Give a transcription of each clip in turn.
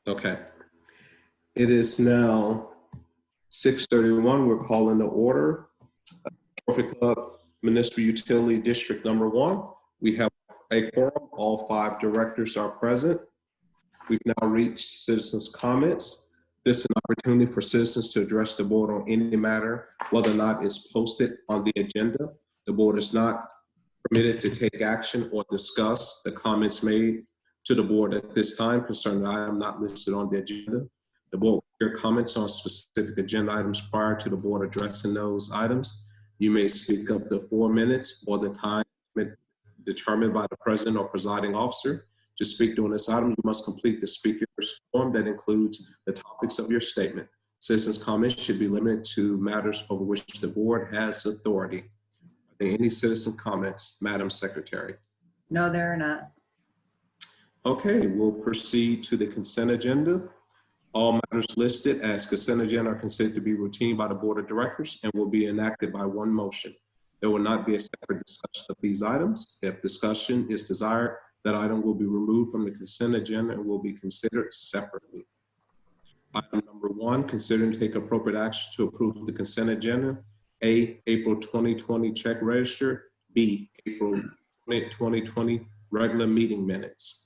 Okay. It is now 6:31. We're calling to order Trophy Club Municipal Utility District Number 1. We have a quorum. All 5 directors are present. We've now reached citizens' comments. This is an opportunity for citizens to address the board on any matter, whether or not it's posted on the agenda. The board is not permitted to take action or discuss the comments made to the board at this time concerning the item not listed on the agenda. The board will hear comments on specific agenda items prior to the board addressing those items. You may speak up to 4 minutes or the time determined by the president or presiding officer. To speak during this item, you must complete the speaker's form that includes the topics of your statement. Citizens' comments should be limited to matters over which the board has authority. Are there any citizen comments, Madam Secretary? No, there are not. Okay, we'll proceed to the consent agenda. All matters listed as consent agenda are considered to be routine by the board of directors and will be enacted by one motion. There will not be a separate discussion of these items. If discussion is desired, that item will be removed from the consent agenda and will be considered separately. Item number 1, consider and take appropriate action to approve the consent agenda. A, April 2020 check register. B, April 2020 regular meeting minutes.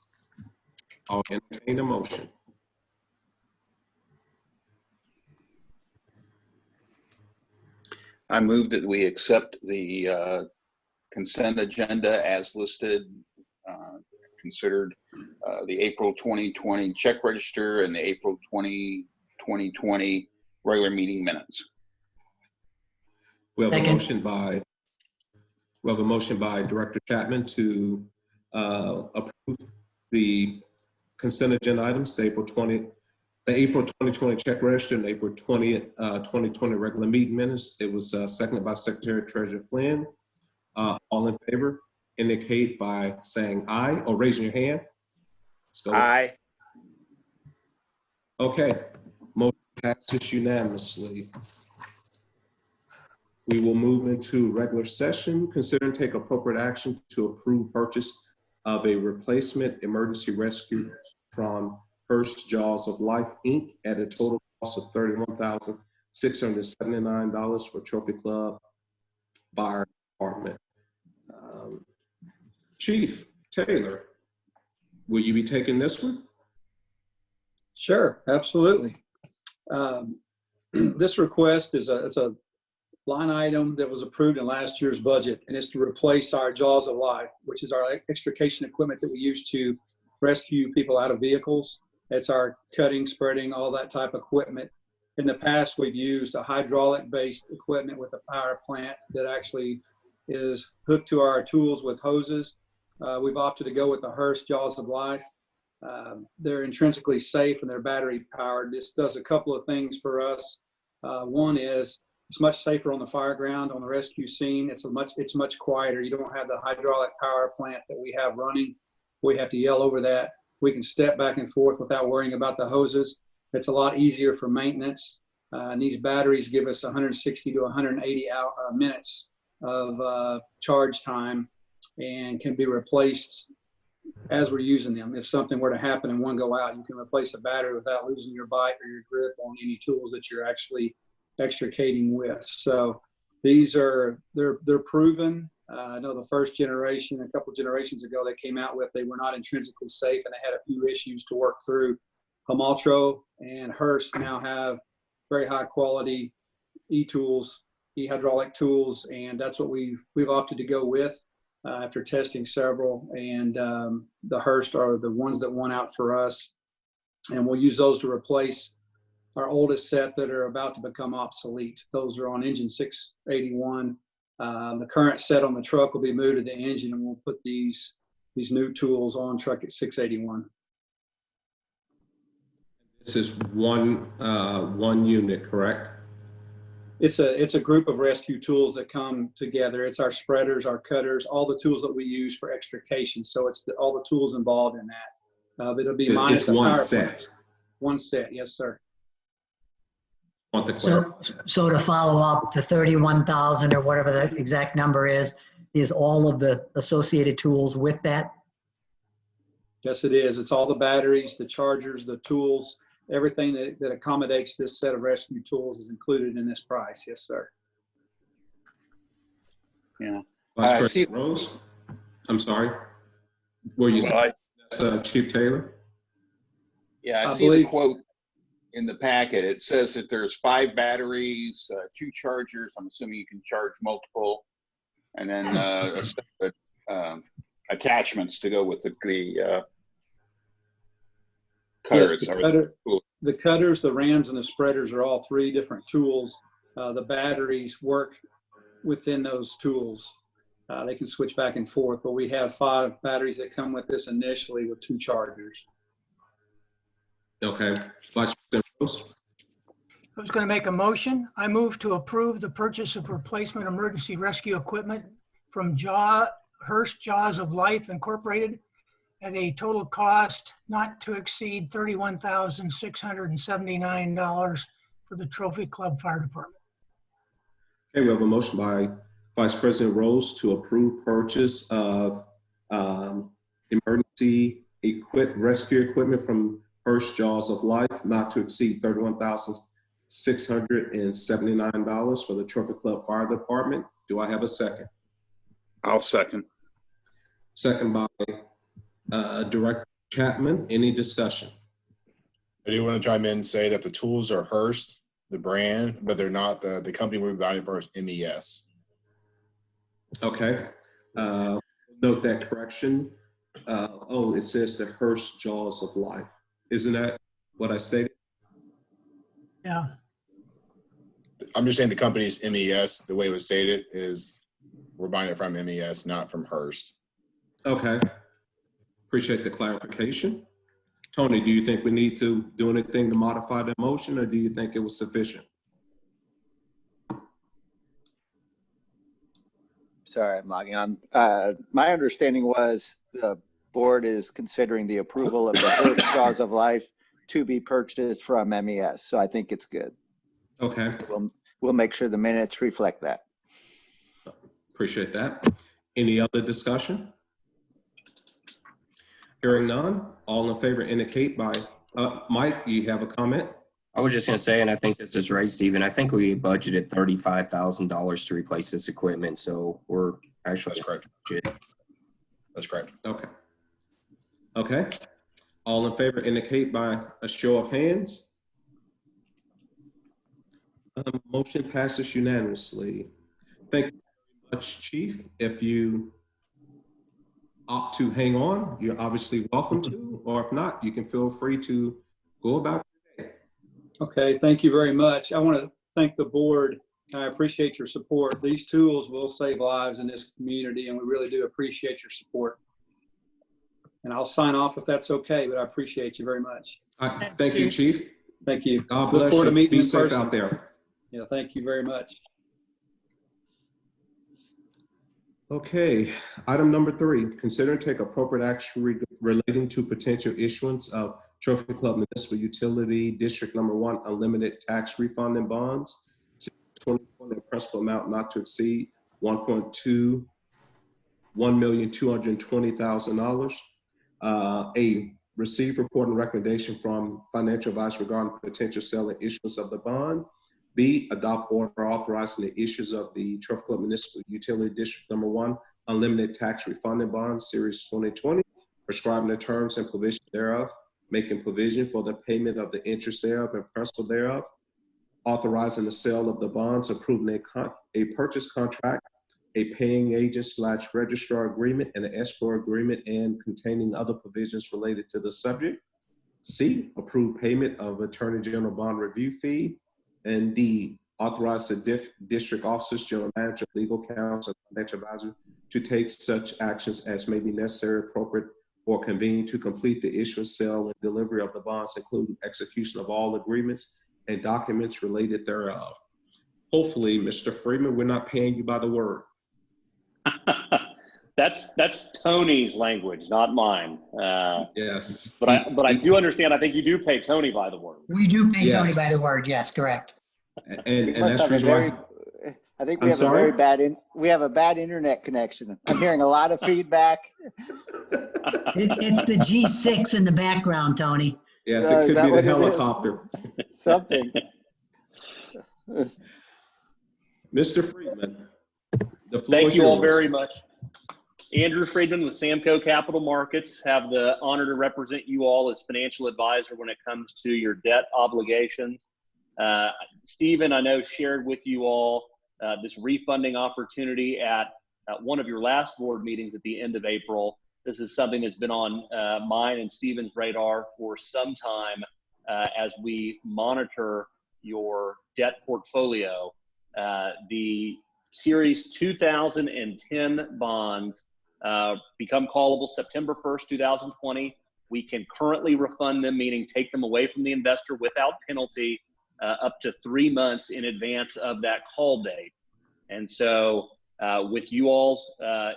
I'll entertain a motion. I move that we accept the consent agenda as listed, considered the April 2020 check register and the April 2020 regular meeting minutes. We have a motion by Director Chapman to approve the consent agenda items, the April 2020 check register and April 20th, 2020 regular meeting minutes. It was seconded by Secretary Treasurer Flynn. All in favor indicate by saying aye or raising your hand. Let's go. Aye. Okay, motion passes unanimously. We will move into regular session. Consider and take appropriate action to approve purchase of a replacement emergency rescue from First Jaws of Life, Inc. at a total cost of $31,679 for Trophy Club Fire Department. Chief Taylor, will you be taking this one? Sure, absolutely. This request is a line item that was approved in last year's budget, and it's to replace our Jaws of Life, which is our extrication equipment that we use to rescue people out of vehicles. It's our cutting, spreading, all that type of equipment. In the past, we've used a hydraulic-based equipment with a power plant that actually is hooked to our tools with hoses. We've opted to go with the Hearst Jaws of Life. They're intrinsically safe and they're battery powered. This does a couple of things for us. One is it's much safer on the fire ground, on the rescue scene. It's much quieter. You don't have the hydraulic power plant that we have running. We have to yell over that. We can step back and forth without worrying about the hoses. It's a lot easier for maintenance. And these batteries give us 160 to 180 minutes of charge time and can be replaced as we're using them. If something were to happen and one go out, you can replace the battery without losing your bite or your grip on any tools that you're actually extricating with. So these are, they're proven. I know the first generation, a couple generations ago, they came out with, they were not intrinsically safe and they had a few issues to work through. Hamaltro and Hearst now have very high quality e-tools, e-hydraulic tools, and that's what we've opted to go with after testing several. And the Hearst are the ones that won out for us, and we'll use those to replace our oldest set that are about to become obsolete. Those are on engine 681. The current set on the truck will be moved to the engine, and we'll put these new tools on truck at 681. This is one unit, correct? It's a group of rescue tools that come together. It's our spreaders, our cutters, all the tools that we use for extrication. So it's all the tools involved in that. But it'll be minus it's one power set. plant. One set, yes, sir. So to follow up, the 31,000 or whatever the exact number is all of the associated tools with that? Yes, it is. It's all the batteries, the chargers, the tools, everything that accommodates this set of rescue tools is included in this price. Yes, sir. Yeah. Vice I see. President Rose, I'm sorry. Were you saying that's Chief Taylor? Yeah, I I see the believe- quote in the packet. It says that there's 5 batteries, 2 chargers. I'm assuming you can charge multiple, and then a set of, attachments to go with the cutter. Yes, the cutters, the rams, and the spreaders are all 3 different tools. The batteries work within those tools. They can switch back and forth, but we have 5 batteries that come with this initially with 2 chargers. Okay. Vice President Rose? I was going to make a motion. I move to approve the purchase of replacement emergency rescue equipment from Hearst Jaws of Life Incorporated at a total cost not to exceed $31,679 for the Trophy Club Fire Department. Okay, we have a motion by Vice President Rose to approve purchase of emergency rescue equipment from Hearst Jaws of Life not to exceed $31,679 for the Trophy Club Fire Department. Do I have a second? I'll second. Second by Director Chapman. Any discussion? I do want to chime in and say that the tools are Hearst, the brand, but they're not the company we're buying for is MES. Okay. Note that correction. It says the Hearst Jaws of Life. Isn't that what I stated? Yeah. I'm just saying the company's MES, the way it was stated is we're buying it from MES, not from Hearst. Okay. Appreciate the clarification. Tony, do you think we need to do anything to modify the motion, or do you think it was sufficient? Sorry, I'm logging on. My understanding was the board is considering the approval of the Hearst Jaws of Life to be purchased from MES. So I think it's good. Okay. We'll make sure the minutes reflect that. Appreciate that. Any other discussion? Hearing none, all in favor indicate by, Mike, you have a comment? I was just going to say, and I think this is right, Stephen, I think we budgeted $35,000 to replace this equipment. So we're actually. That's correct. That's correct. Okay. Okay. All in favor indicate by a show of hands. Motion passes unanimously. Thank you very much, Chief. If you opt to hang on, you're obviously welcome to, or if not, you can feel free to go about your day. Okay, thank you very much. I want to thank the board. I appreciate your support. These tools will save lives in this community, and we really do appreciate your support. And I'll sign off if that's okay, but I appreciate you very much. Thank you, Chief. Thank you. God Look bless forward you. to meeting Be in safe person. out there. Yeah, thank you very much. Okay, item number 3, consider and take appropriate action relating to potential issuance of Trophy Club Municipal Utility District Number 1 unlimited tax refund and bonds, 2020 principal amount not to exceed $1,220,000. A, receive report and recommendation from financial advice regarding potential sale and issuance of the bond. B, adopt order authorizing the issues of the Trophy Club Municipal Utility District Number 1 unlimited tax refunding bond series 2020, prescribing the terms and provision thereof, making provision for the payment of the interest thereof and principal thereof, authorizing the sale of the bonds, approving a purchase contract, a paying agent / registrar agreement, and an escrow agreement, and containing other provisions related to the subject. C, approve payment of Attorney General bond review fee. And D, authorize the district officers, general manager, legal counsel, and financial advisor to take such actions as may be necessary, appropriate, or convenient to complete the issuance, sale, and delivery of the bonds, including execution of all agreements and documents related thereof. Hopefully, Mr. Freeman, we're not paying you by the word. That's Tony's language, not mine. Yes. But I do understand. I think you do pay Tony by the word. We do pay Tony Yes. by the word. Yes, correct. And Must that's have the a reason why. I think I'm we have sorry? we have a bad internet connection. I'm hearing a lot of feedback. It's the G6 in the background, Tony. Yes, Is it could that be the what it is? helicopter. Something. Mr. Friedman, the floor Thank is you all yours. very much. Andrew Friedman with Samco Capital Markets. Have the honor to represent you all as financial advisor when it comes to your debt obligations. Stephen, I know, shared with you all this refunding opportunity at one of your last board meetings at the end of April. This is something that's been on mine and Stephen's radar for some time as we monitor your debt portfolio. The Series 2010 bonds become callable September 1st, 2020. We can currently refund them, meaning take them away from the investor without penalty up to 3 months in advance of that call date. And so with you all's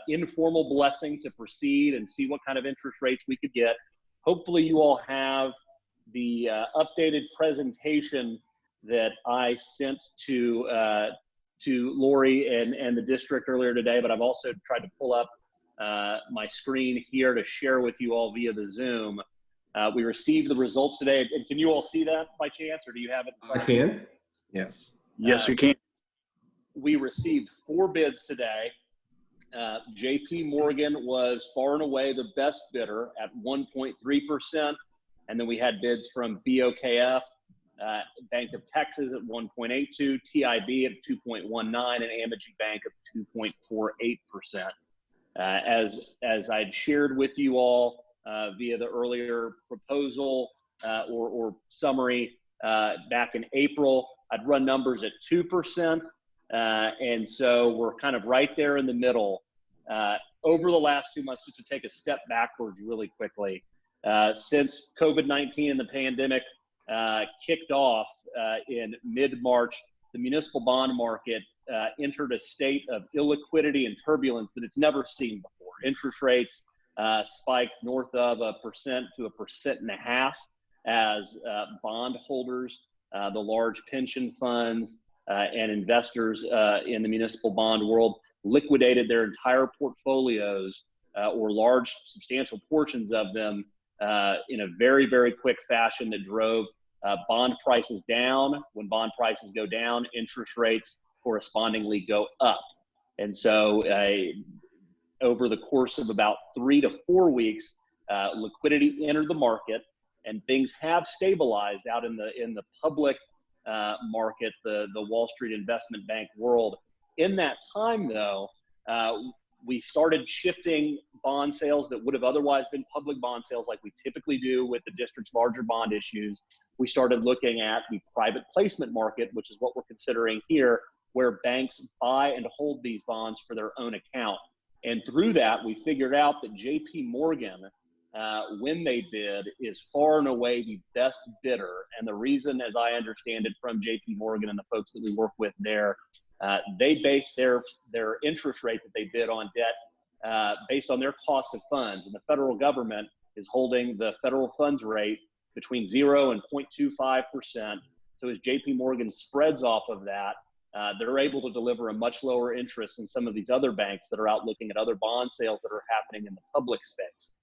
informal blessing to proceed and see what kind of interest rates we could get, hopefully you all have the updated presentation that I sent to Lori and the district earlier today, but I've also tried to pull up my screen here to share with you all via the Zoom. We received the results today. And can you all see that by chance, or do you have it? I can. Yes. Yes, we can. We received 4 bids today. JP Morgan was far and away the best bidder at 1.3%. And then we had bids from BOKF, Bank of Texas at 1.82, TIB at 2.19, and Amegy Bank of 2.48%. As I'd shared with you all via the earlier proposal or summary back in April, I'd run numbers at 2%. And so we're kind of right there in the middle. Over the last 2 months, just to take a step backwards really quickly, since COVID-19 and the pandemic kicked off in mid-March, the municipal bond market entered a state of illiquidity and turbulence that it's never seen before. Interest rates spiked north of 1% to 1.5% as bond holders, the large pension funds, and investors in the municipal bond world liquidated their entire portfolios or large substantial portions of them in a very, very quick fashion that drove bond prices down. When bond prices go down, interest rates correspondingly go up. And so over the course of about 3 to 4 weeks, liquidity entered the market and things have stabilized out in the public market, the Wall Street investment bank world. In that time, though, we started shifting bond sales that would have otherwise been public bond sales like we typically do with the district's larger bond issues. We started looking at the private placement market, which is what we're considering here, where banks buy and hold these bonds for their own account. And through that, we figured out that JP Morgan, when they bid, is far and away the best bidder. And the reason, as I understand it from JP Morgan and the folks that we work with there, they base their interest rate that they bid on debt based on their cost of funds. And the federal government is holding the federal funds rate between 0 and 0.25%. So as JP Morgan spreads off of that, they're able to deliver a much lower interest than some of these other banks that are out looking at other bond sales that are happening in the public space.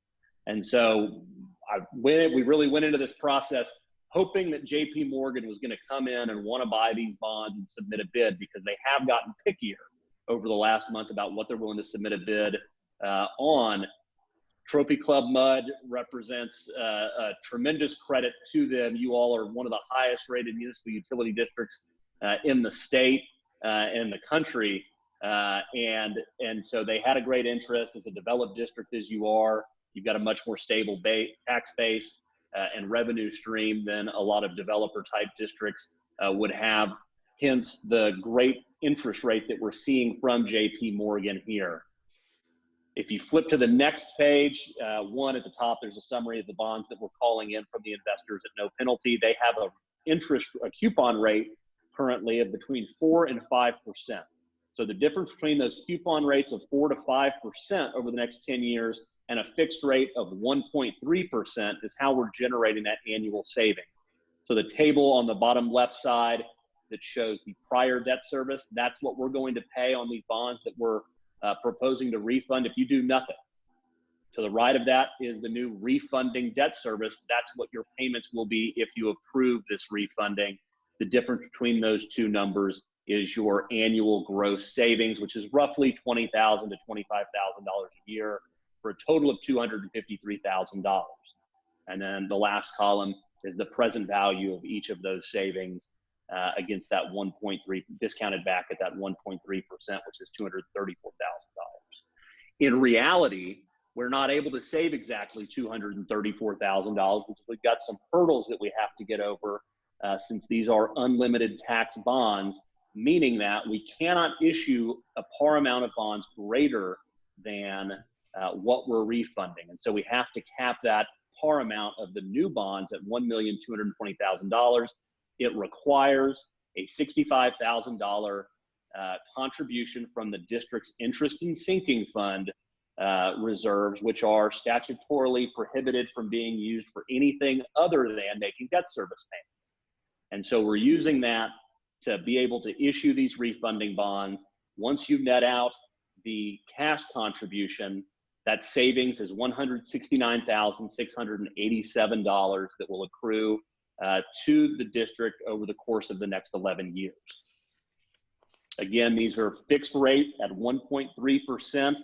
And so we really went into this process hoping that JP Morgan was going to come in and want to buy these bonds and submit a bid, because they have gotten pickier over the last month about what they're willing to submit a bid on. Trophy Club Mud represents a tremendous credit to them. You all are one of the highest rated municipal utility districts in the state and the country. And so they had a great interest. As a developed district as you are, you've got a much more stable tax base and revenue stream than a lot of developer type districts would have. Hence the great interest rate that we're seeing from JP Morgan here. If you flip to the next page, one at the top, there's a summary of the bonds that we're calling in from the investors at no penalty. They have a coupon rate currently of between 4 and 5%. So the difference between those coupon rates of 4 to 5% over the next 10 years and a fixed rate of 1.3% is how we're generating that annual saving. So the table on the bottom left side that shows the prior debt service, that's what we're going to pay on these bonds that we're proposing to refund if you do nothing. To the right of that is the new refunding debt service. That's what your payments will be if you approve this refunding. The difference between those two numbers is your annual gross savings, which is roughly $20,000 to $25,000 a year, for a total of $253,000. And then the last column is the present value of each of those savings against that 1.3, discounted back at that 1.3%, which is $234,000. In reality, we're not able to save exactly $234,000 because we've got some hurdles that we have to get over since these are unlimited tax bonds, meaning that we cannot issue a par amount of bonds greater than what we're refunding. And so we have to cap that par amount of the new bonds at $1,220,000. It requires a $65,000 contribution from the district's interest and sinking fund reserves, which are statutorily prohibited from being used for anything other than making debt service payments. And so we're using that to be able to issue these refunding bonds. Once you net out the cash contribution, that savings is $169,687 that will accrue to the district over the course of the next 11 years. Again, these are fixed rate at 1.3%.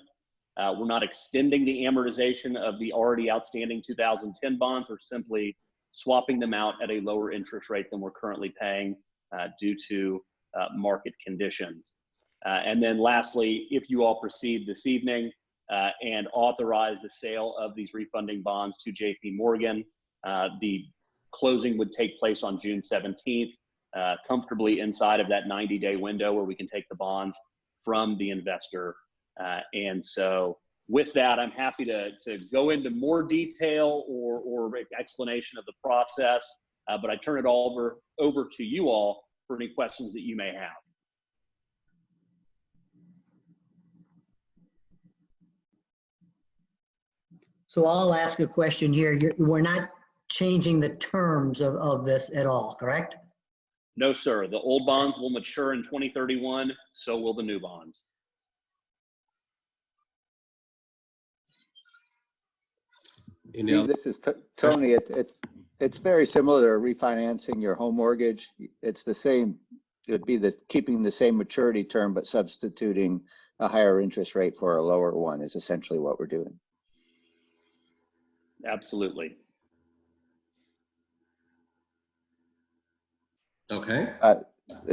We're not extending the amortization of the already outstanding 2010 bonds. We're simply swapping them out at a lower interest rate than we're currently paying due to market conditions. And then lastly, if you all proceed this evening and authorize the sale of these refunding bonds to JP Morgan, the closing would take place on June 17th, comfortably inside of that 90-day window where we can take the bonds from the investor. And so with that, I'm happy to go into more detail or explanation of the process, but I turn it over to you all for any questions that you may have. So I'll ask a question here. We're not changing the terms of this at all, correct? No, sir. The old bonds will mature in 2031. So will the new bonds. Steve, this is Tony. It's very similar to refinancing your home mortgage. It's the same. It'd be keeping the same maturity term, but substituting a higher interest rate for a lower one is essentially what we're doing. Absolutely. Okay.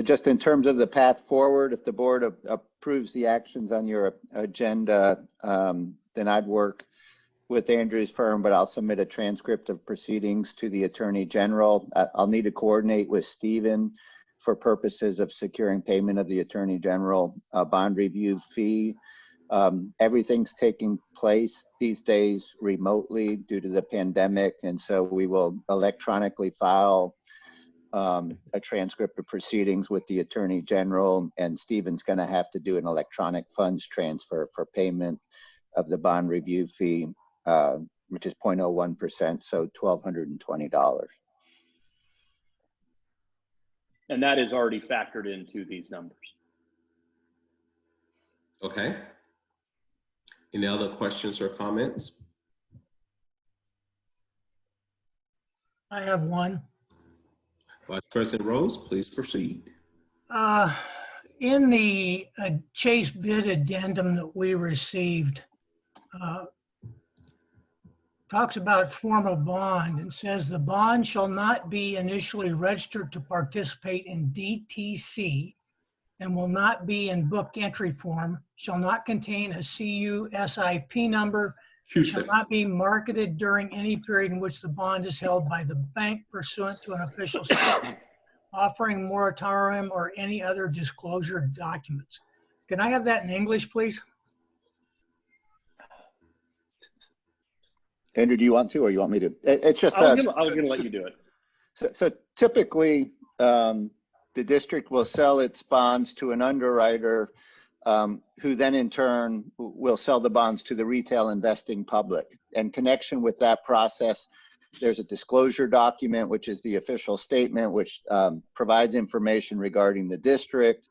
Just in terms of the path forward, if the board approves the actions on your agenda, then I'd work with Andrew's firm, but I'll submit a transcript of proceedings to the Attorney General. I'll need to coordinate with Stephen for purposes of securing payment of the Attorney General bond review fee. Everything's taking place these days remotely due to the pandemic, and so we will electronically file a transcript of proceedings with the Attorney General, and Stephen's going to have to do an electronic funds transfer for payment of the bond review fee, which is 0.01%, so $1,220. And that is already factored into these numbers. Okay. Any other questions or comments? I have one. Vice President Rose, please proceed. In the Chase bid addendum that we received, talks about form of bond and says the bond shall not be initially registered to participate in DTC and will not be in book entry form, shall not contain a CUSIP number, shall not be marketed during any period in which the bond is held by the bank pursuant to an official statement, offering moratorium or any other disclosure documents. Can I have that in English, please? Andrew, do you want to, or you want me to? It's just I was gonna let you do it. So typically, the district will sell its bonds to an underwriter who then in turn will sell the bonds to the retail investing public. In connection with that process, there's a disclosure document, which is the official statement, which provides information regarding the district,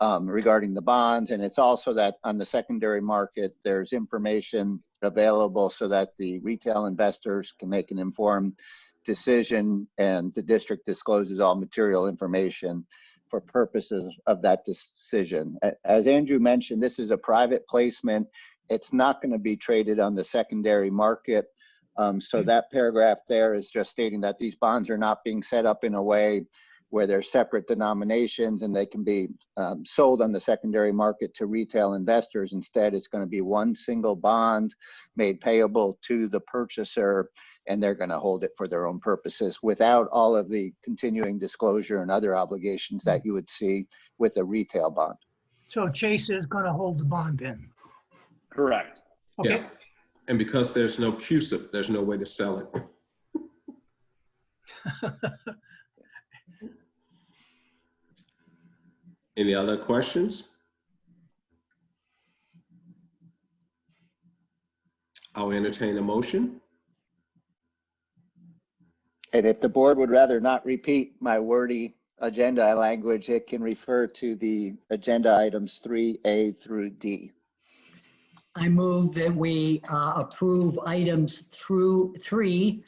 regarding the bonds. And it's also that on the secondary market, there's information available so that the retail investors can make an informed decision, and the district discloses all material information for purposes of that decision. As Andrew mentioned, this is a private placement. It's not going to be traded on the secondary market. So that paragraph there is just stating that these bonds are not being set up in a way where they're separate denominations and they can be sold on the secondary market to retail investors. Instead, it's going to be one single bond made payable to the purchaser, and they're going to hold it for their own purposes without all of the continuing disclosure and other obligations that you would see with a retail bond. So Chase is going to hold the bond then. Correct. Okay. Yeah. And because there's no CUSIP, there's no way to sell it. Any other questions? I'll entertain a motion. And if the board would rather not repeat my wordy agenda language, it can refer to the agenda items 3A through D. I move that we approve items through 3,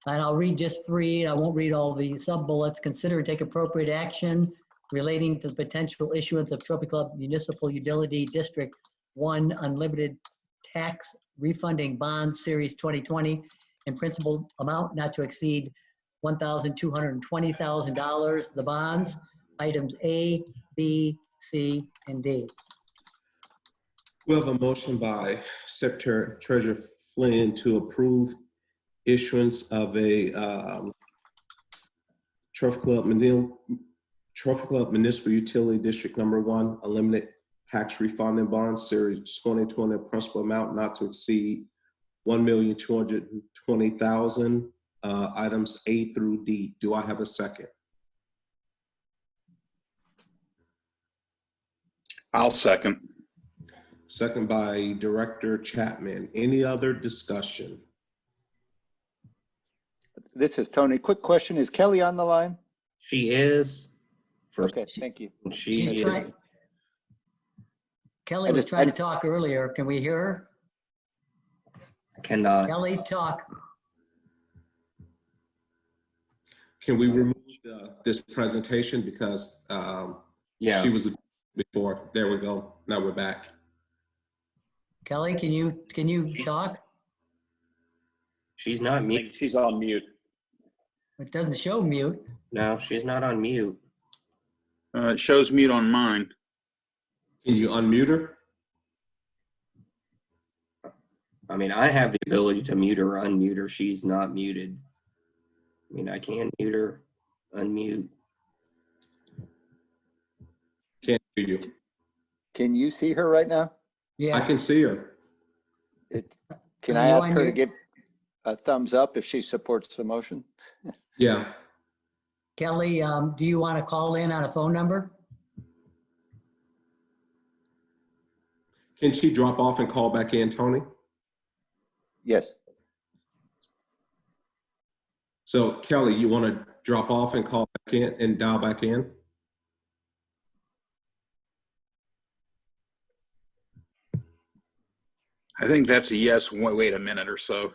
and I'll read just 3. I won't read all the sub-bullets. Consider and take appropriate action relating to the potential issuance of Trophy Club Municipal Utility District 1 Unlimited Tax Refunding Bonds Series 2020 in principal amount not to exceed $1,220,000. The bonds, items A, B, C, and D. We have a motion by Secretary Treasurer Flynn to approve issuance of a Trophy Club Municipal Utility District Number 1 Unlimited Tax Refunding Bond Series 2020 principal amount not to exceed $1,220,000. Items A through D. Do I have a second? I'll second. Second by Director Chapman. Any other discussion? This is Tony. Quick question. Is Kelly on the line? She is. First, Okay, thank you. she She's is. trying. Kelly was trying to talk earlier. Can we hear her? I cannot. Kelly, talk. Can we remove this presentation because Yeah. she was before? There we go. Now we're back. Kelly, can you talk? She's not I mute. think she's on mute. It doesn't show mute. No, she's not on mute. It shows mute on mine. Can you unmute her? I mean, I have the ability to mute her or unmute her. She's not muted. I mean, I can mute her, unmute. Can't hear you. Can you see her right now? Yeah. I can see her. Can Are I you ask on her to mute? give a thumbs up if she supports the motion? Yeah. Kelly, do you want to call in on a phone number? Can she drop off and call back in, Tony? Yes. So Kelly, you want to drop off and call back in and dial back in? I think that's a yes. Wait a minute or so.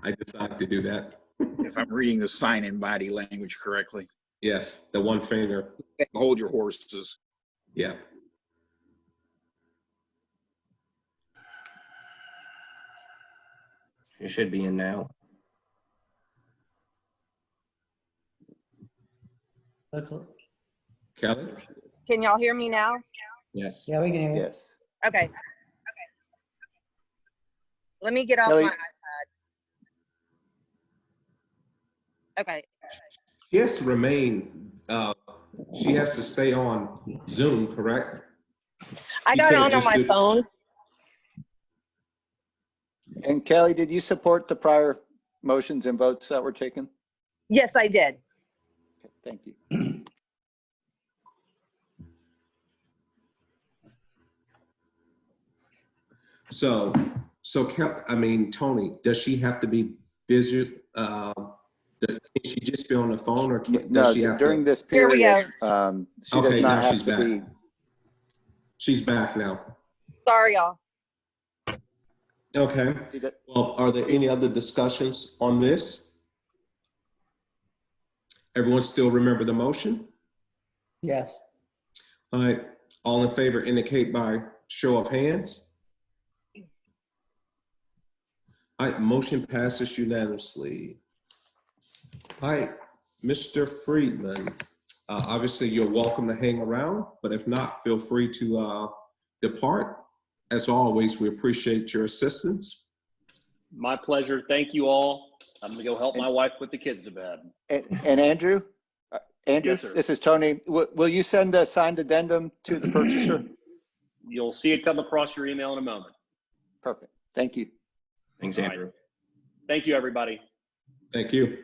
I decided to do that. If I'm reading the sign-in body language correctly. Yes, the one finger. Hold your horses. Yeah. She should be in now. Kelly? Can y'all hear me now? Yes. Yeah, we can hear you. Yes. Okay. Let me get off Kelly- my iPad. Okay. She has to remain, she has to stay on Zoom, correct? I You got can't on just my do- phone. And Kelly, did you support the prior motions and votes that were taken? Yes, I did. Okay, thank you. So I mean, Tony, does she have to be visual, Can she just be on the phone or does No, she have during to? this Here we period, she does Okay, not now have she's to back. be. She's back now. Sorry, y'all. Okay. she do- Well, are there any other discussions on this? Everyone still remember the motion? Yes. All right. All in favor indicate by show of hands. All right. Motion passes unanimously. All right. Mr. Friedman, obviously you're welcome to hang around, but if not, feel free to depart. As always, we appreciate your assistance. My pleasure. Thank you all. I'm gonna go help my wife put the kids to bed. And Andrew? Andrew, Yes, sir. this is Tony. Will you send a signed addendum to the purchaser? You'll see it come across your email in a moment. Perfect. Thank you. Thanks, All right. Andrew. Thank you, everybody. Thank you.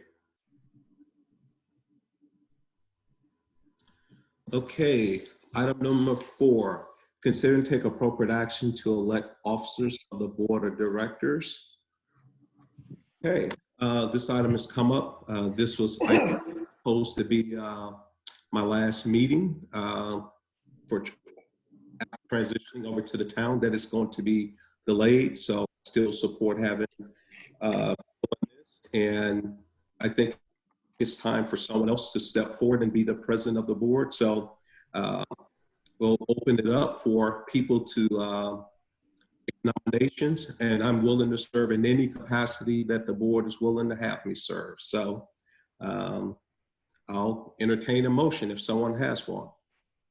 Okay, item number 4, consider and take appropriate action to elect officers of the board of directors. Okay, this item has come up. This was supposed to be my last meeting for transitioning over to the town. That is going to be delayed, so still support having this. And I think it's time for someone else to step forward and be the president of the board. So we'll open it up for people to make nominations, and I'm willing to serve in any capacity that the board is willing to have me serve. So I'll entertain a motion if someone has one.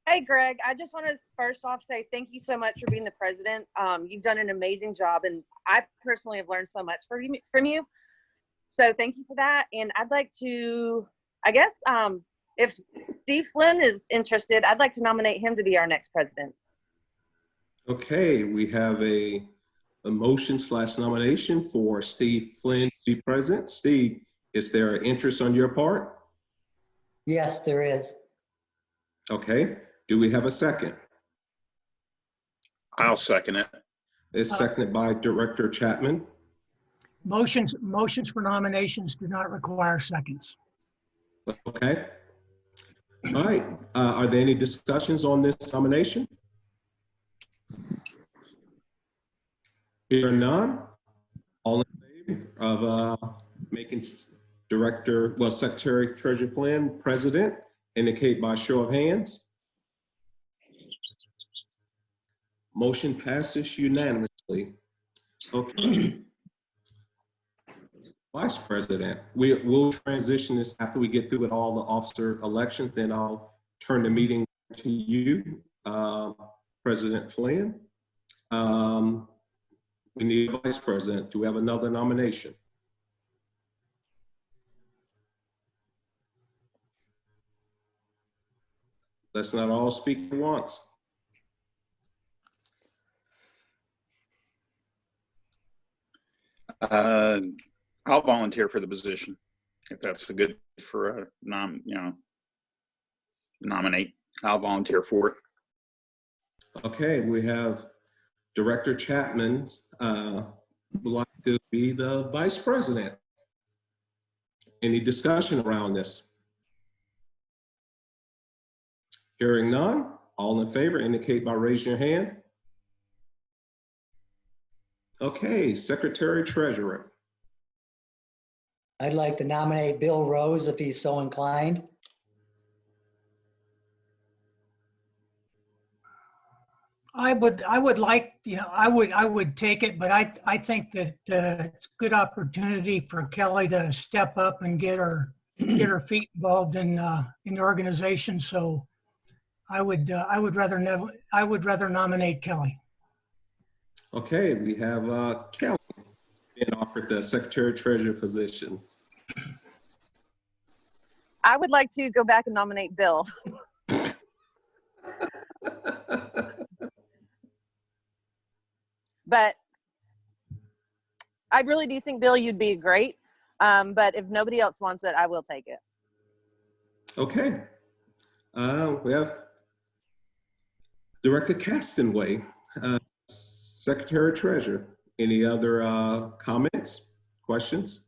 Hey, Greg, I just want to first off say thank you so much for being the president. You've done an amazing job, and I personally have learned so much from you. So thank you for that. And I'd like to, I guess, if Steve Flynn is interested, I'd like to nominate him to be our next president. Okay, we have a motion / nomination for Steve Flynn to be president. Steve, is there an interest on your part? Yes, there is. Okay, do we have a second? I'll second it. It's seconded by Director Chapman. Motions for nominations do not require seconds. Okay. All right, are there any discussions on this nomination? Hearing none, all in favor of making Secretary Treasurer Flynn president, indicate by show of hands. Motion passes unanimously. Okay. Vice President, we'll transition this after we get through with all the officer elections, then I'll turn the meeting to you, President Flynn. We need a Vice President. Do we have another nomination? Let's not all speak at once. I'll volunteer for the position if that's a good for a nominate. I'll volunteer for it. Okay, we have Director Chapman would like to be the Vice President. Any discussion around this? Hearing none, all in favor indicate by raising your hand. Okay, Secretary Treasurer. I'd like to nominate Bill Rose if he's so inclined. I would like, I would take it, but I think that it's a good opportunity for Kelly to step up and get her feet involved in the organization. So I would rather nominate Kelly. Okay, we have Kelly being offered the Secretary Treasurer position. I would like to go back and nominate Bill. But I really do think, Bill, you'd be great. But if nobody else wants it, I will take it. Okay. We have Director Castanway, Secretary Treasurer. Any other comments, questions?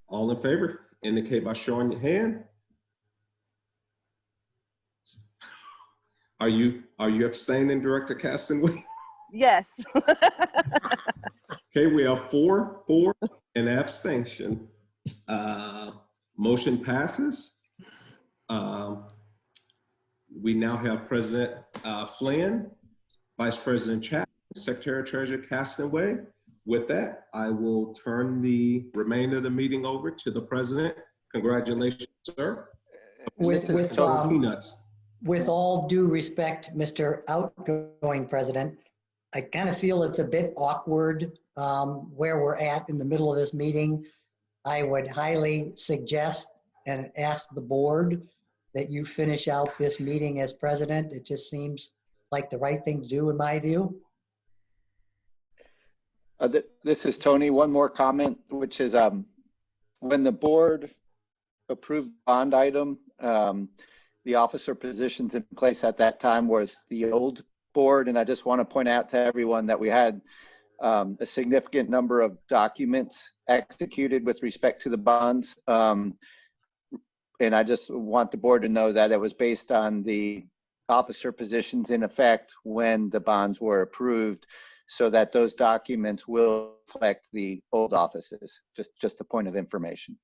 All in favor, indicate by showing your hand. Are you abstaining, Director Castonway? Yes. Okay, we have four, and abstention. Motion passes. We now have President Flynn, Vice President Chapman, Secretary Treasurer Castonway. With that, I will turn the remainder of the meeting over to the President. Congratulations, sir. Peanuts. With all due respect, Mr. Outgoing President, I kind of feel it's a bit awkward where we're at in the middle of this meeting. I would highly suggest and ask the board that you finish out this meeting as president. It just seems like the right thing to do in my view. This is Tony. One more comment, which is when the board approved bond item, the officer positions in place at that time was the old board. And I just want to point out to everyone that we had a significant number of documents executed with respect to the bonds. And I just want the board to know that it was based on the officer positions in effect when the bonds were approved, so that those documents will reflect the old offices. Just a point of information.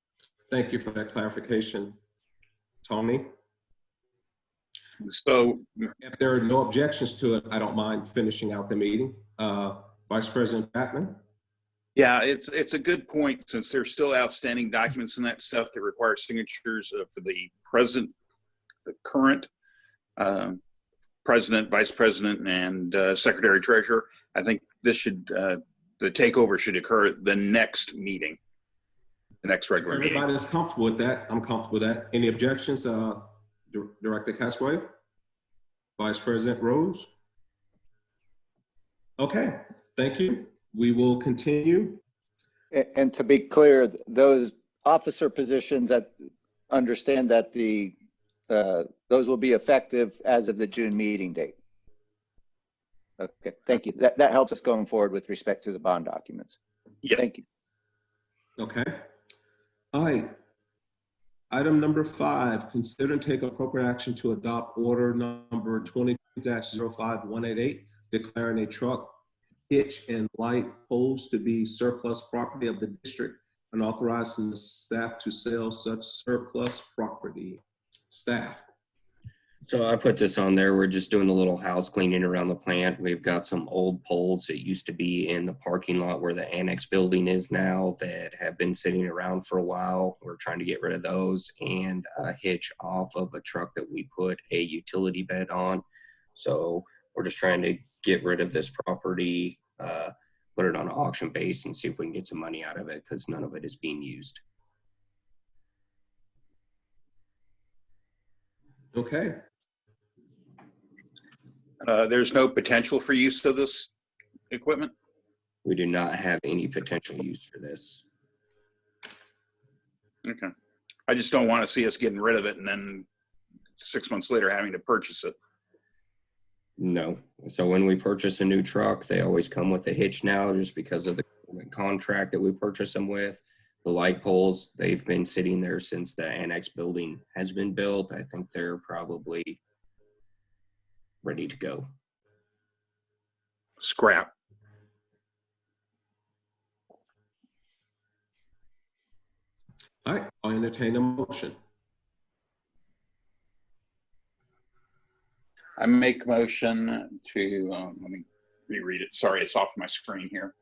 Thank you for that clarification, Tony. So If there are no objections to it, I don't mind finishing out the meeting. Vice President Chapman? yeah, it's a good point, since there's still outstanding documents and that stuff that require signatures for the current president, vice president, and secretary treasurer. I think this should, the takeover should occur at the next meeting, the next regular meeting. Everybody's comfortable with that. I'm comfortable with that. Any objections, Director Casway? Vice President Rose? Okay, thank you. We will continue. And to be clear, those officer positions that understand that those will be effective as of the June meeting date. Okay, thank you. That helps us going forward with respect to the bond documents. Yeah. Thank you. Okay. All right. Item number 5, consider and take appropriate action to adopt order number 22-05188, declaring a truck, hitch, and light poles to be surplus property of the district and authorizing the staff to sell such surplus property. Staff. So I put this on there. We're just doing a little house cleaning around the plant. We've got some old poles that used to be in the parking lot where the annex building is now that have been sitting around for a while. We're trying to get rid of those and a hitch off of a truck that we put a utility bed on. So we're just trying to get rid of this property, put it on an auction base and see if we can get some money out of it, because none of it is being used. Okay. There's no potential for use of this equipment? We do not have any potential use for this. Okay. I just don't want to see us getting rid of it and then 6 months later having to purchase it. No. So when we purchase a new truck, they always come with a hitch now, just because of the contract that we purchase them with. The light poles, they've been sitting there since the annex building has been built. I think they're probably ready to go. Scrap. All right, I'll entertain a motion. I make motion to, let me reread it. Sorry, it's off my screen here.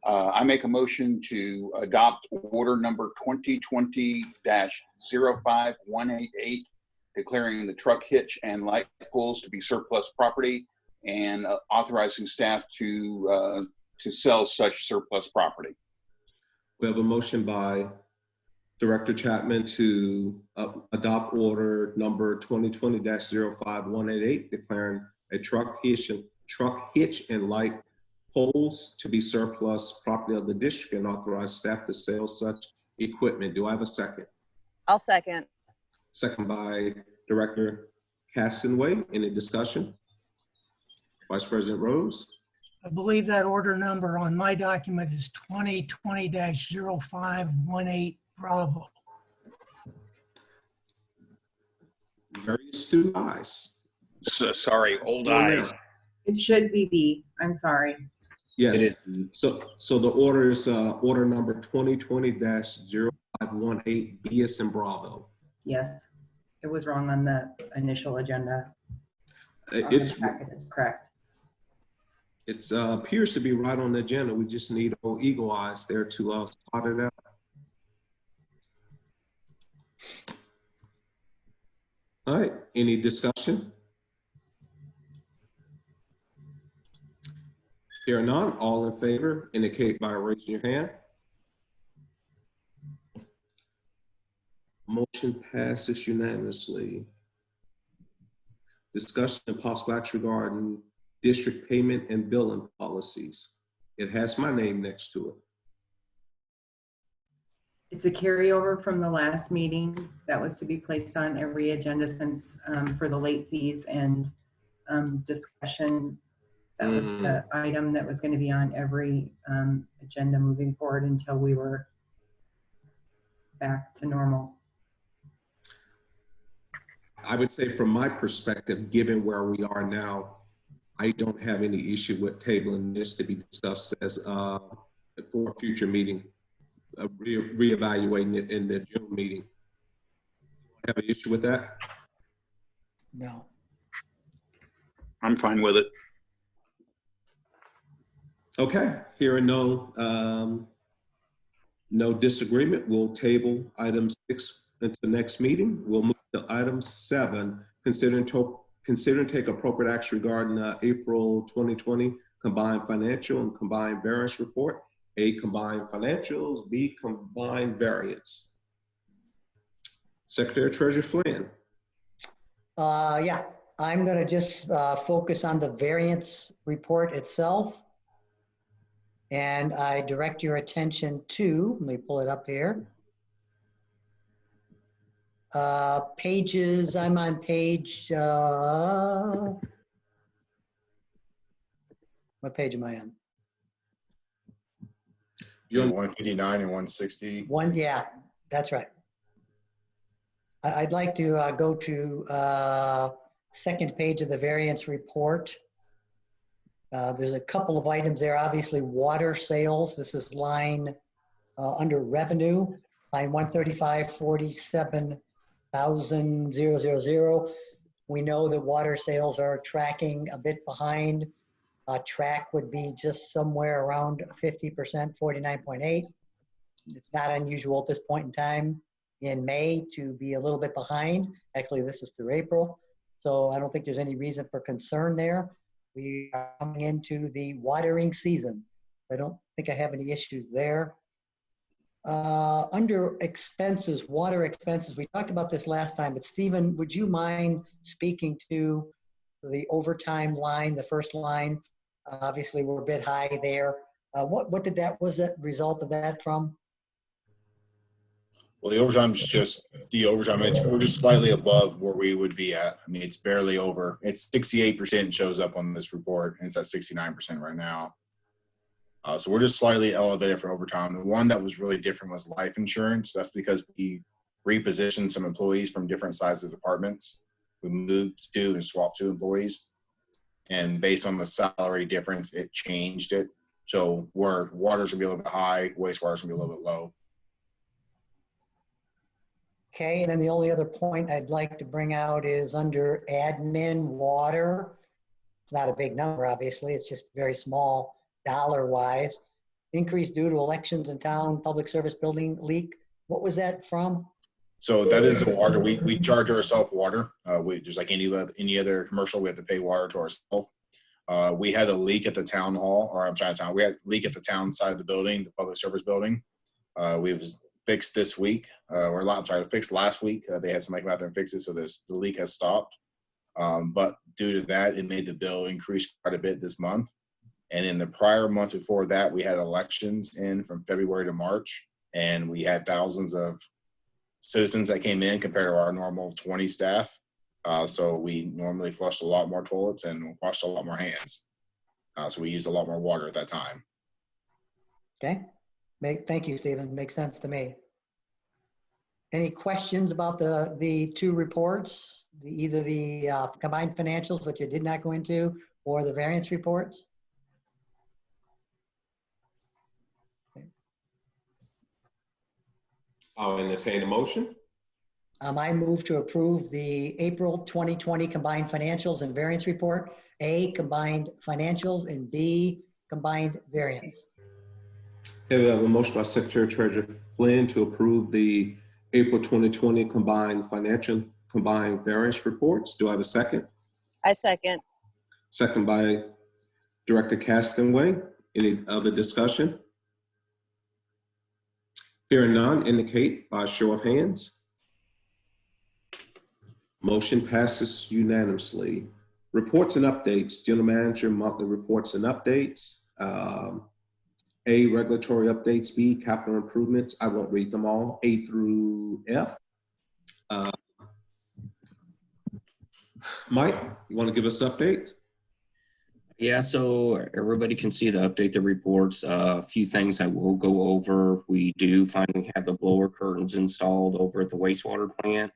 I make a motion to adopt order number 2020-05188, declaring the truck hitch and light poles to be surplus property and authorizing staff to sell such surplus property. We have a motion by Director Chapman to adopt order number 2020-05188, declaring a truck hitch and light poles to be surplus property of the district and authorize staff to sell such equipment. Do I have a second? I'll second. Second by Director Castonway. Any discussion? Vice President Rose? I believe that order number on my document is 2020-0518 Bravo. Very astute eyes. So, sorry, old Go now. eyes. It should be B. I'm sorry. Yes. It is. So the order is order number 2020-0518, B as in Bravo. Yes, it was wrong on the initial agenda. On the It's packet, it's correct. appears to be right on the agenda. We just need old eagle eyes there to spot it out. All right, any discussion? Here none, all in favor indicate by raising your hand. Motion passes unanimously. Discussion and possible action regarding district payment and billing policies. It has my name next to it. It's a carryover from the last meeting that was to be placed on every agenda since for the late fees and discussion. That was the item that was going to be on every agenda moving forward until we were back to normal. I would say from my perspective, given where we are now, I don't have any issue with tabling this to be discussed as for a future meeting, reevaluating it in the June meeting. Have an issue with that? No. I'm fine with it. Okay, hearing no disagreement, we'll table item 6 into the next meeting. We'll move to item 7, consider and take appropriate action regarding April 2020 combined financial and combined variance report. A, combined financials, B, combined variance. Secretary Treasurer Flynn. Yeah, I'm going to just focus on the variance report itself. And I direct your attention to, let me pull it up here. Pages, I'm on page, what page am I on? You're 159 and 160. Yeah, that's right. I'd like to go to second page of the variance report. There's a couple of items there, obviously water sales. This is line under revenue, line 135,47,000. We know that water sales are tracking a bit behind. Track would be just somewhere around 50%, 49.8. It's not unusual at this point in time in May to be a little bit behind. Actually, this is through April. So I don't think there's any reason for concern there. We are coming into the watering season. I don't think I have any issues there. Under expenses, water expenses, we talked about this last time, but Stephen, would you mind speaking to the overtime line, the first line? Obviously, we're a bit high there. What was that result of that from? Well, the overtime's just the overtime. We're just slightly above where we would be at. I mean, it's barely over. It's 68% shows up on this report, and it's at 69% right now. So we're just slightly elevated for overtime. The one that was really different was life insurance. That's because we repositioned some employees from different sizes of departments. We moved to and swapped 2 employees. And based on the salary difference, it changed it. So where water's gonna be a little bit high, wastewater's gonna be a little bit low. Okay, and then the only other point I'd like to bring out is under admin water. It's not a big number, obviously. It's just very small dollar-wise. Increase due to elections in town, public service building leak. What was that from? So that is the water. We charge ourselves water. Just like any other commercial, we have to pay water to ourselves. We had a leak at the town hall, or I'm sorry, we had a leak at the town side of the building, the public service building. We was fixed this week, fixed last week. They had somebody come out there and fix it, so the leak has stopped. But due to that, it made the bill increase quite a bit this month. And in the prior month before that, we had elections in from February to March, and we had thousands of citizens that came in compared to our normal 20 staff. So we normally flushed a lot more toilets and washed a lot more hands. So we used a lot more water at that time. Okay, thank you, Stephen. Makes sense to me. Any questions about the two reports? Either the combined financials, which I did not go into, or the variance reports? I'll entertain a motion. I move to approve the April 2020 combined financials and variance report, A, combined financials, and B, combined variance. Okay, we have a motion by Secretary Treasurer Flynn to approve the April 2020 combined financial combined variance reports. Do I have a second? I second. Second by Director Castonway. Any other discussion? Hearing none, indicate by show of hands. Motion passes unanimously. Reports and updates. General Manager, monthly reports and updates. A, regulatory updates. B, capital improvements. I won't read them all. A through F. Mike, you want to give us updates? Yeah, so everybody can see the update, the reports. A few things I will go over. We do finally have the blower curtains installed over at the wastewater plant.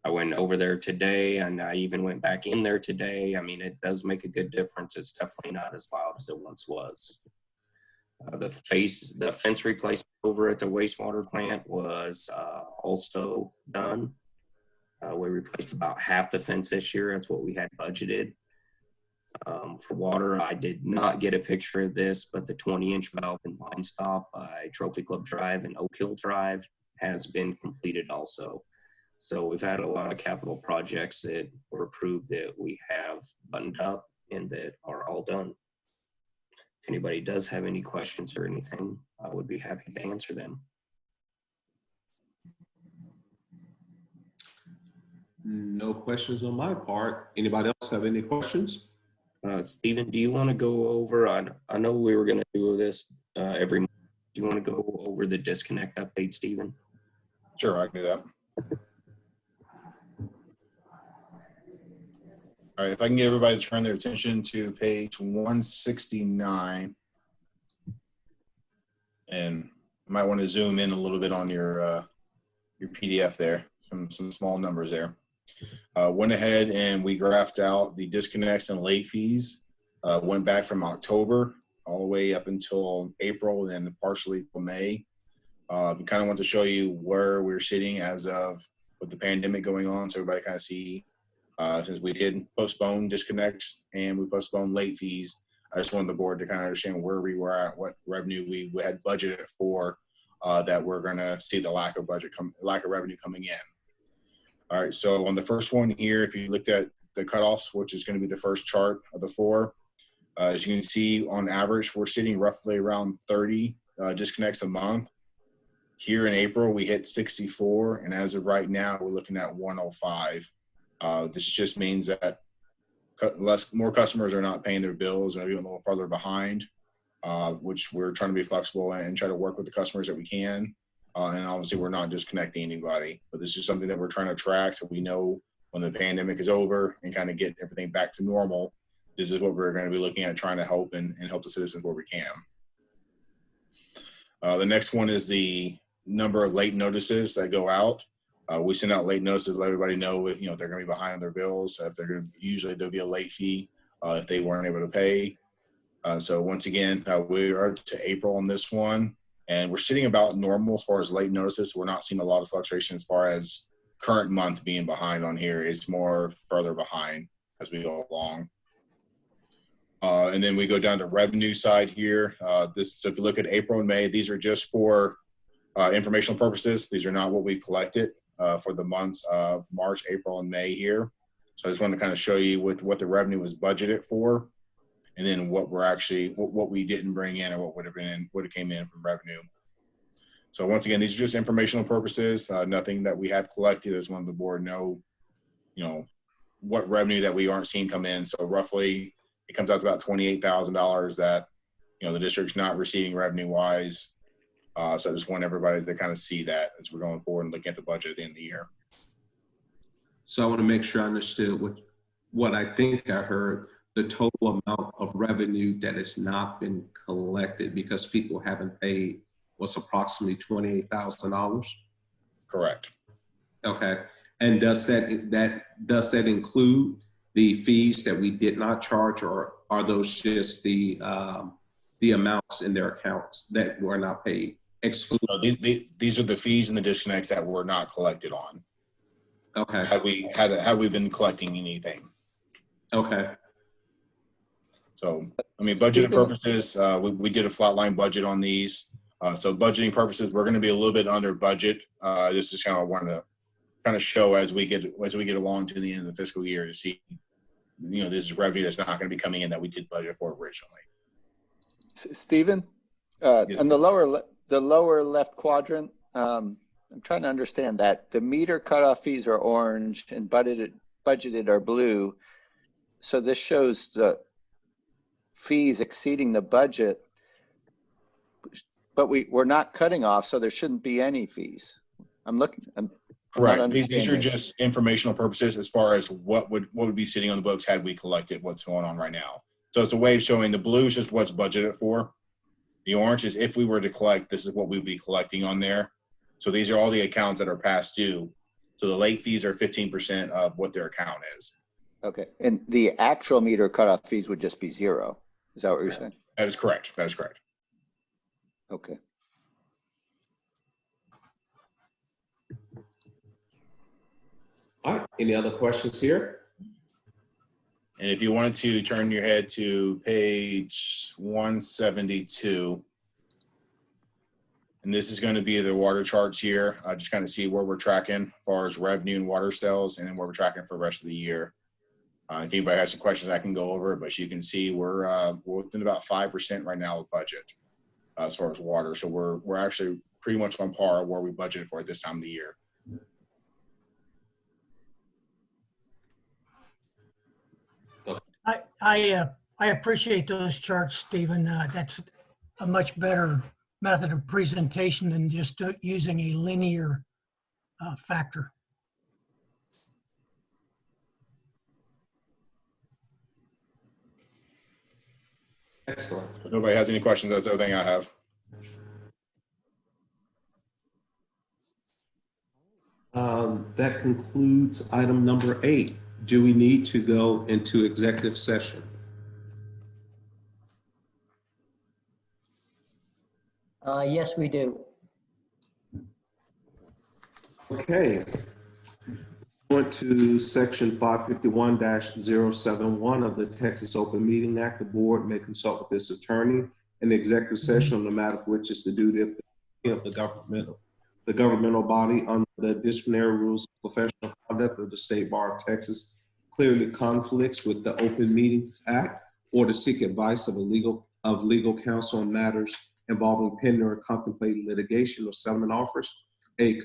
I went over there today, and I even went back in there today. I mean, it does make a good difference. It's definitely not as loud as it once was. The fence replacement over at the wastewater plant was also done. We replaced about half the fence this year. That's what we had budgeted. For water, I did not get a picture of this, but the 20-inch valve and line stop by Trophy Club Drive and Oak Hill Drive has been completed also. So we've had a lot of capital projects that were approved that we have buttoned up and that are all done. If anybody does have any questions or anything, I would be happy to answer them. No questions on my part. Anybody else have any questions? Stephen, do you want to go over, I know we were going to do this every month. Do you want to go over the disconnect update, Stephen? Sure, I can do that. All right, if I can get everybody to turn their attention to page 169. And you might want to zoom in a little bit on your PDF there, some small numbers there. Went ahead and we graphed out the disconnects and late fees. Went back from October all the way up until April, and then partially till May. We kind of want to show you where we're sitting as of with the pandemic going on, so everybody kind of see. Since we did postpone disconnects and we postponed late fees, I just wanted the board to kind of understand where we were at, what revenue we had budgeted for, that we're going to see the lack of revenue coming in. All right, so on the first one here, if you looked at the cutoffs, which is going to be the first chart of the four, as you can see, on average, we're sitting roughly around 30 disconnects a month. Here in April, we hit 64, and as of right now, we're looking at 105. This just means that more customers are not paying their bills and are getting a little further behind, which we're trying to be flexible and try to work with the customers that we can. And obviously, we're not disconnecting anybody, but this is something that we're trying to track so we know when the pandemic is over and kind of get everything back to normal. This is what we're going to be looking at, trying to help and help the citizens where we can. The next one is the number of late notices that go out. We send out late notices to let everybody know if they're going to be behind on their bills. If they're going to, usually there'll be a late fee if they weren't able to pay. So once again, we are to April on this one, and we're sitting about normal as far as late notices. We're not seeing a lot of fluctuation as far as current month being behind on here. It's more further behind as we go along. And then we go down to revenue side here. So if you look at April and May, these are just for informational purposes. These are not what we collected for the months of March, April, and May here. So I just want to kind of show you with what the revenue was budgeted for, and then what we're actually, what we didn't bring in, or what would have came in from revenue. So once again, these are just informational purposes, nothing that we have collected. I just wanted the board know, what revenue that we aren't seeing come in. So roughly, it comes out to about $28,000 that, the district's not receiving revenue wise. So I just want everybody to kind of see that as we're going forward and looking at the budget at the end of the year. So I want to make sure I understood what I think I heard, the total amount of revenue that has not been collected because people haven't paid was approximately $28,000. Correct. Okay. And does that include the fees that we did not charge, or are those just the amounts in their accounts that were not paid? Exclude. So these are the fees and the disconnects that were not collected on. Okay. Had we been collecting anything? Okay. So, I mean, budgeted Stephen? purposes, we did a flat line budget on these. So budgeting purposes, we're going to be a little bit under budget. This is kind of wanted to kind of show as we get along to the end of the fiscal year to see, this is revenue that's not going to be coming in that we did budget for originally. Stephen, Yes. on the lower left quadrant, I'm trying to understand that. The meter cutoff fees are orange and budgeted are blue. So this shows the fees exceeding the budget, but we're not cutting off, so there shouldn't be any fees. I'm not Correct. These are understanding. just informational purposes as far as what would be sitting on the books had we collected what's going on right now. So it's a way of showing the blue is just what's budgeted for. The orange is if we were to collect, this is what we'd be collecting on there. So these are all the accounts that are past due. So the late fees are 15% of what their account is. Okay, and the actual meter cutoff fees would just be 0. Is that what you're saying? That is correct. That is correct. Okay. All right. Any other questions here? And if you wanted to turn your head to page 172, and this is going to be the water charts here. Just kind of see where we're tracking as far as revenue and water sales, and then where we're tracking for the rest of the year. If anybody has some questions, I can go over it, but you can see we're within about 5% right now of budget as far as water. So we're actually pretty much on par where we budgeted for at this time of the year. I appreciate those charts, Stephen. That's a much better method of presentation than just using a linear factor. Excellent. If nobody has any questions, that's everything I have. That concludes item number 8. Do we need to go into executive session? Yes, we do. Okay. Went to section 551-071 of the Texas Open Meeting Act. The board may consult with its attorney in the executive session on the matter of which is the duty of the governmental body under the disciplinary rules of professional conduct of the State Bar of Texas clearly conflicts with the Open Meetings Act, or to seek advice of legal counsel on matters involving pending or contemplated litigation or settlement offers, a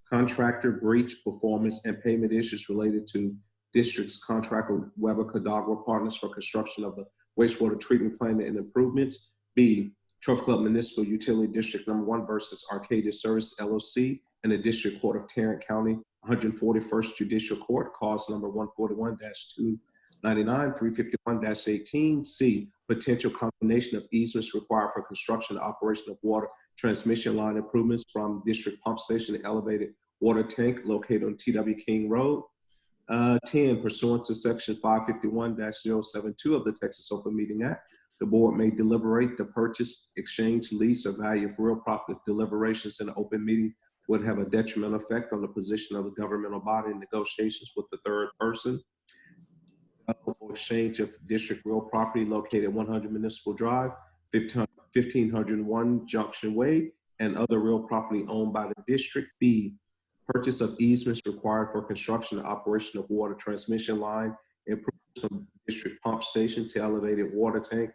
contractor breach, performance, and payment issues related to district's contract with Weber Cadagua Partners for construction of the wastewater treatment plant and improvements. B, Turf Club Municipal Utility District Number 1 versus Arcadia Service LLC in the District Court of Tarrant County, 141st Judicial Court, cause number 141-299, 351-18. C, potential combination of easements required for construction and operation of water transmission line improvements from district pump station to elevated water tank located on T.W. King Road. 10, pursuant to section 551-072 of the Texas Open Meeting Act, the board may deliberate the purchase, exchange, lease, or value of real property. Deliberations in an open meeting would have a detrimental effect on the position of the governmental body in negotiations with the third person. Exchange of district real property located at 100 Municipal Drive, 1501 Junction Way, and other real property owned by the district. B, purchase of easements required for construction and operation of water transmission line improvements from district pump station to elevated water tank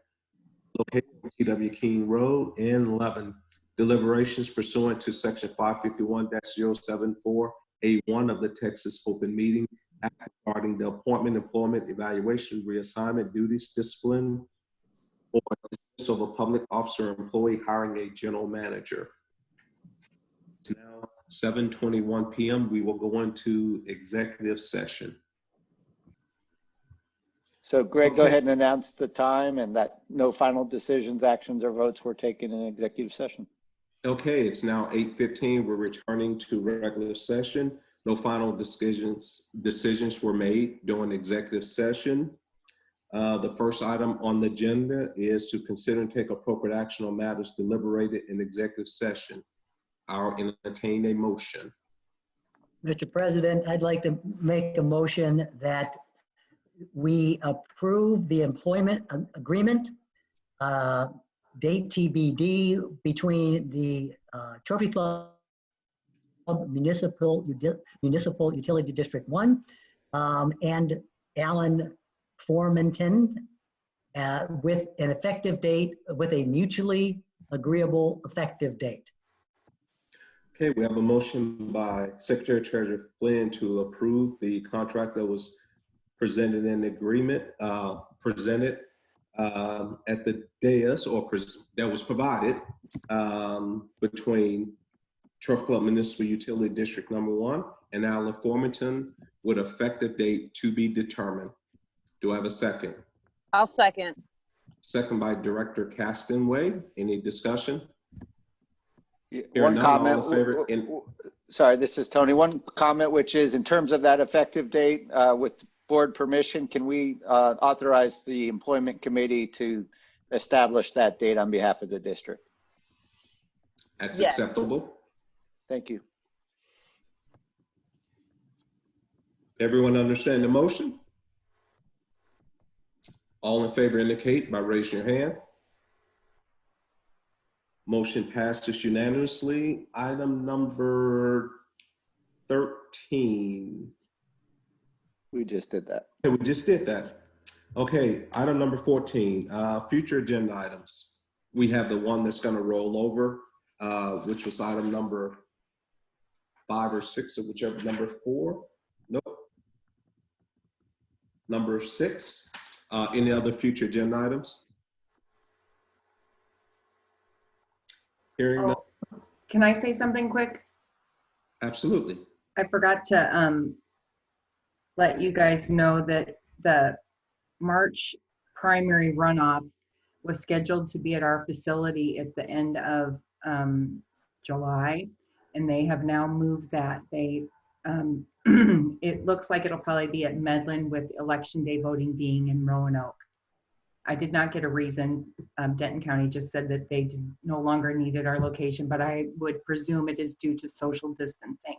located on T.W. King Road. And 11, deliberations pursuant to section 551-074A1 of the Texas Open Meeting Act regarding the appointment, employment, evaluation, reassignment, duties, discipline, or dismissal of a public officer or employee, hiring a general manager. It's now 7:21 p.m. We will go into executive session. So Greg, go Okay. ahead and announce the time and that no final decisions, actions, or votes were taken in executive session. Okay, it's now 8:15. We're returning to regular session. No final decisions were made during executive session. The first item on the agenda is to consider and take appropriate action on matters deliberated in executive session. I'll entertain a motion. Mr. President, I'd like to make a motion that we approve the employment agreement, date TBD, between the Trophy Club Municipal Utility District 1 and Allen Formanton with an effective date, with a mutually agreeable effective date. Okay, we have a motion by Secretary Treasurer Flynn to approve the contract that was presented in agreement, presented at the dais, or that was provided between Trophy Club Municipal Utility District Number 1 and Allen Formanton with effective date to be determined. Do I have a second? I'll second. Second by Director Castanway. Any discussion? Hearing One none, all in comment. favor? Sorry, this is Tony. One comment, which is in terms of that effective date, with board permission, can we authorize the employment committee to establish that date on behalf of the district? That's Yes. acceptable. Thank you. Everyone understand the motion? All in favor indicate by raising your hand. Motion passes unanimously. Item number 13. We just did that. Okay, we just did that. Okay, item number 14, future agenda items. We have the one that's gonna roll over, which was item number 5 or 6, or whichever, number 4. Nope. Number 6. Any other future agenda items? Hearing none. Oh, can I say something quick? Absolutely. I forgot to let you guys know that the March primary runoff was scheduled to be at our facility at the end of July, and they have now moved that. They it looks like it'll probably be at Medlin, with election day voting being in Roanoke. I did not get a reason. Denton County just said that they no longer needed our location, but I would presume it is due to social distancing.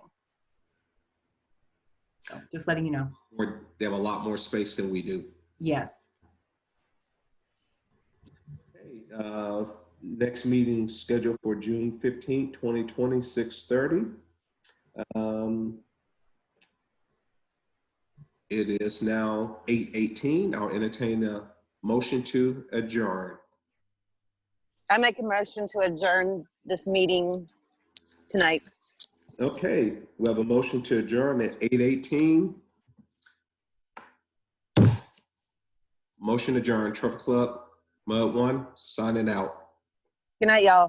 So just letting you know. They have a lot more space than we do. Yes. Okay, next meeting scheduled for June 15th, 2020, 6:30. It is now 8:18. I'll entertain a motion to adjourn. I make a motion to adjourn this meeting tonight. Okay, we have a motion to adjourn at 8:18. Motion adjourned. Trophy Club Mud 1 signing out. Good night, y'all.